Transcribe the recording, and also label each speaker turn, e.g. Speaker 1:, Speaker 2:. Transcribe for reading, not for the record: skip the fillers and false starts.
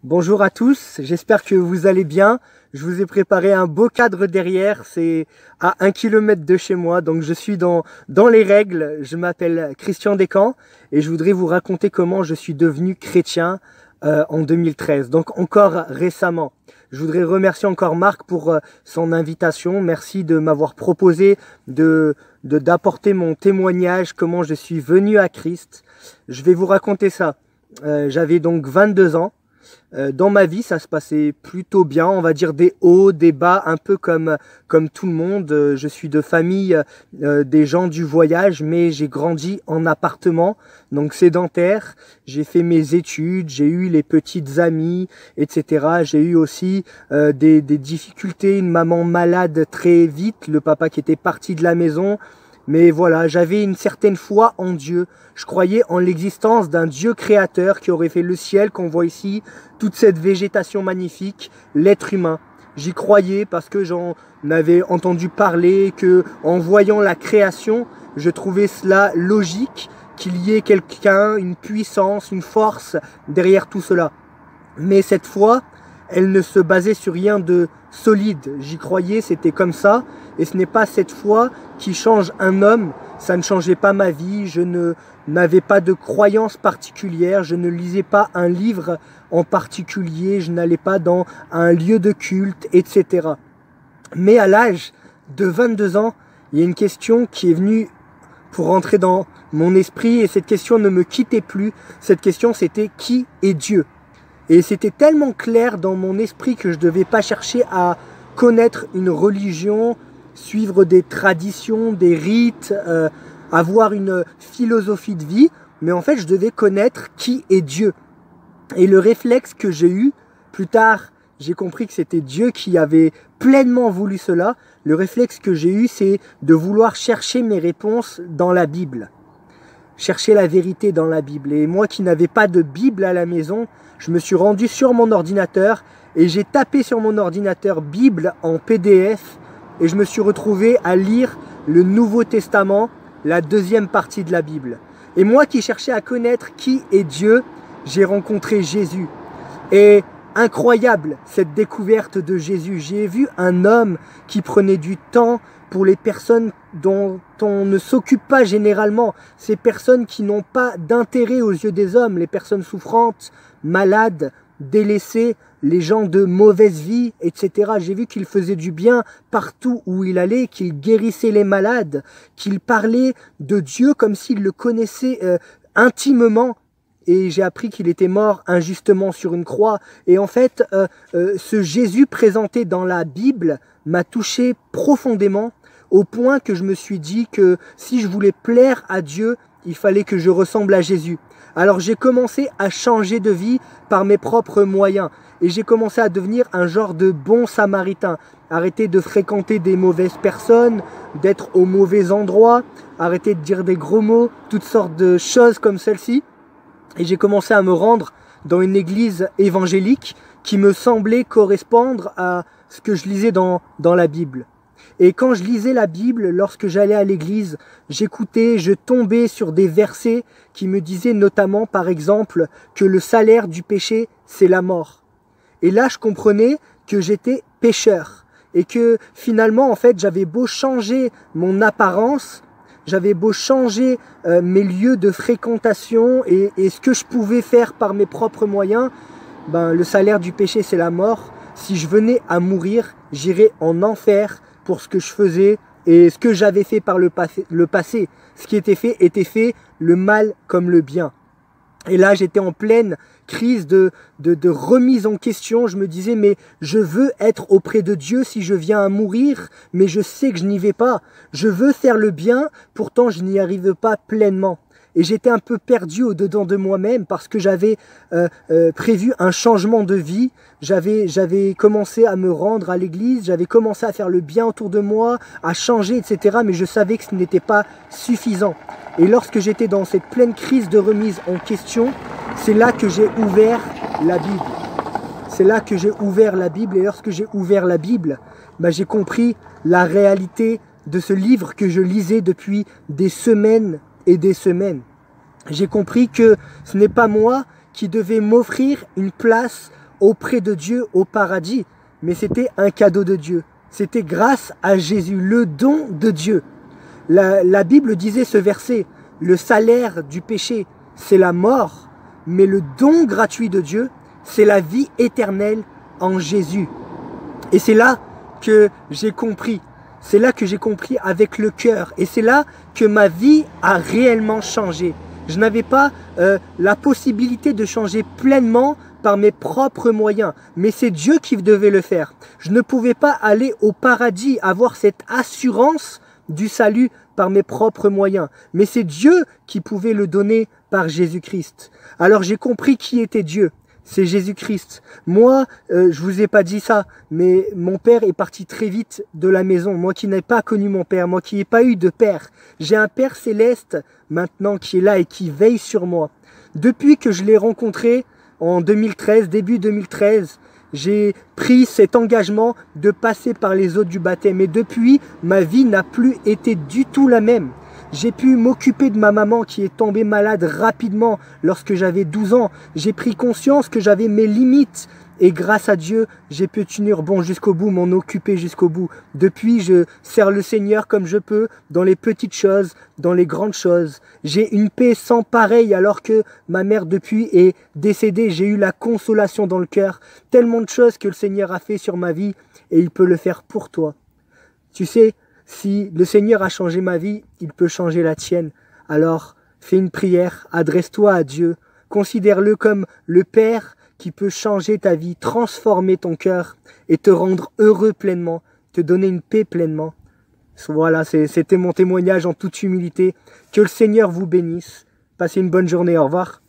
Speaker 1: Bonjour à tous, j'espère que vous allez bien. Je vous ai préparé un beau cadre derrière, c'est à 1 kilomètre de chez moi, donc je suis dans les règles. Je m'appelle Christian Descamps et je voudrais vous raconter comment je suis devenu chrétien en 2013, donc encore récemment. Je voudrais remercier encore Marc pour son invitation. Merci de m'avoir proposé d'apporter mon témoignage, comment je suis venu à Christ. Je vais vous raconter ça. J'avais donc 22 ans. Dans ma vie, ça se passait plutôt bien, on va dire des hauts, des bas, un peu comme tout le monde. Je suis de famille des gens du voyage, mais j'ai grandi en appartement, donc sédentaire. J'ai fait mes études, j'ai eu les petites amies, etc. J'ai eu aussi des difficultés, une maman malade très vite, le papa qui était parti de la maison. Mais voilà, j'avais une certaine foi en Dieu. Je croyais en l'existence d'un Dieu créateur qui aurait fait le ciel qu'on voit ici, toute cette végétation magnifique, l'être humain. J'y croyais parce que j'en avais entendu parler, que en voyant la création, je trouvais cela logique, qu'il y ait quelqu'un, une puissance, une force derrière tout cela. Mais cette foi, elle ne se basait sur rien de solide. J'y croyais, c'était comme ça. Et ce n'est pas cette foi qui change un homme. Ça ne changeait pas ma vie. Je n'avais pas de croyance particulière. Je ne lisais pas un livre en particulier. Je n'allais pas dans un lieu de culte, etc. Mais à l'âge de 22 ans, il y a une question qui est venue pour rentrer dans mon esprit. Et cette question ne me quittait plus. Cette question, c'était: qui est Dieu ? Et c'était tellement clair dans mon esprit que je ne devais pas chercher à connaître une religion, suivre des traditions, des rites, avoir une philosophie de vie. Mais en fait, je devais connaître qui est Dieu. Et le réflexe que j'ai eu, plus tard, j'ai compris que c'était Dieu qui avait pleinement voulu cela. Le réflexe que j'ai eu, c'est de vouloir chercher mes réponses dans la Bible. Chercher la vérité dans la Bible. Et moi qui n'avais pas de Bible à la maison, je me suis rendu sur mon ordinateur et j'ai tapé sur mon ordinateur Bible en PDF et je me suis retrouvé à lire le Nouveau Testament, la deuxième partie de la Bible. Et moi qui cherchais à connaître qui est Dieu, j'ai rencontré Jésus. Et incroyable cette découverte de Jésus. J'ai vu un homme qui prenait du temps pour les personnes dont on ne s'occupe pas généralement, ces personnes qui n'ont pas d'intérêt aux yeux des hommes, les personnes souffrantes, malades, délaissées, les gens de mauvaise vie, etc. J'ai vu qu'il faisait du bien partout où il allait, qu'il guérissait les malades, qu'il parlait de Dieu comme s'il le connaissait intimement. Et j'ai appris qu'il était mort injustement sur une croix. Et en fait, ce Jésus présenté dans la Bible m'a touché profondément, au point que je me suis dit que si je voulais plaire à Dieu, il fallait que je ressemble à Jésus. Alors j'ai commencé à changer de vie par mes propres moyens. Et j'ai commencé à devenir un genre de bon samaritain. Arrêter de fréquenter des mauvaises personnes, d'être au mauvais endroit, arrêter de dire des gros mots, toutes sortes de choses comme celle-ci. Et j'ai commencé à me rendre dans une église évangélique qui me semblait correspondre à ce que je lisais dans la Bible. Et quand je lisais la Bible, lorsque j'allais à l'église, j'écoutais, je tombais sur des versets qui me disaient notamment, par exemple, que le salaire du péché, c'est la mort. Et là, je comprenais que j'étais pécheur. Et que finalement, en fait, j'avais beau changer mon apparence, j'avais beau changer mes lieux de fréquentation et ce que je pouvais faire par mes propres moyens, ben, le salaire du péché, c'est la mort. Si je venais à mourir, j'irais en enfer pour ce que je faisais et ce que j'avais fait par le passé. Ce qui était fait, le mal comme le bien. Et là, j'étais en pleine crise de remise en question. Je me disais, mais je veux être auprès de Dieu si je viens à mourir, mais je sais que je n'y vais pas. Je veux faire le bien, pourtant je n'y arrive pas pleinement. Et j'étais un peu perdu au-dedans de moi-même parce que j'avais prévu un changement de vie. J'avais commencé à me rendre à l'église, j'avais commencé à faire le bien autour de moi, à changer, etc. Mais je savais que ce n'était pas suffisant. Et lorsque j'étais dans cette pleine crise de remise en question, c'est là que j'ai ouvert la Bible. C'est là que j'ai ouvert la Bible. Et lorsque j'ai ouvert la Bible, ben, j'ai compris la réalité de ce livre que je lisais depuis des semaines et des semaines. J'ai compris que ce n'est pas moi qui devais m'offrir une place auprès de Dieu au paradis, mais c'était un cadeau de Dieu. C'était grâce à Jésus, le don de Dieu. La Bible disait ce verset, le salaire du péché, c'est la mort, mais le don gratuit de Dieu, c'est la vie éternelle en Jésus. Et c'est là que j'ai compris. C'est là que j'ai compris avec le cœur. Et c'est là que ma vie a réellement changé. Je n'avais pas la possibilité de changer pleinement par mes propres moyens. Mais c'est Dieu qui devait le faire. Je ne pouvais pas aller au paradis, avoir cette assurance du salut par mes propres moyens. Mais c'est Dieu qui pouvait le donner par Jésus-Christ. Alors j'ai compris qui était Dieu. C'est Jésus-Christ. Moi, je vous ai pas dit ça, mais mon père est parti très vite de la maison. Moi qui n'ai pas connu mon père, moi qui n'ai pas eu de père. J'ai un Père céleste maintenant qui est là et qui veille sur moi. Depuis que je l'ai rencontré en 2013, début 2013, j'ai pris cet engagement de passer par les eaux du baptême. Et depuis, ma vie n'a plus été du tout la même. J'ai pu m'occuper de ma maman qui est tombée malade rapidement lorsque j'avais 12 ans. J'ai pris conscience que j'avais mes limites et grâce à Dieu, j'ai pu tenir bon jusqu'au bout, m'en occuper jusqu'au bout. Depuis, je sers le Seigneur comme je peux, dans les petites choses, dans les grandes choses. J'ai une paix sans pareil alors que ma mère depuis est décédée. J'ai eu la consolation dans le cœur. Tellement de choses que le Seigneur a fait sur ma vie et il peut le faire pour toi. Tu sais, si le Seigneur a changé ma vie, il peut changer la tienne. Alors, fais une prière, adresse-toi à Dieu, considère-le comme le Père qui peut changer ta vie, transformer ton cœur et te rendre heureux pleinement, te donner une paix pleinement. Voilà, c'était mon témoignage en toute humilité. Que le Seigneur vous bénisse. Passez une bonne journée, au revoir.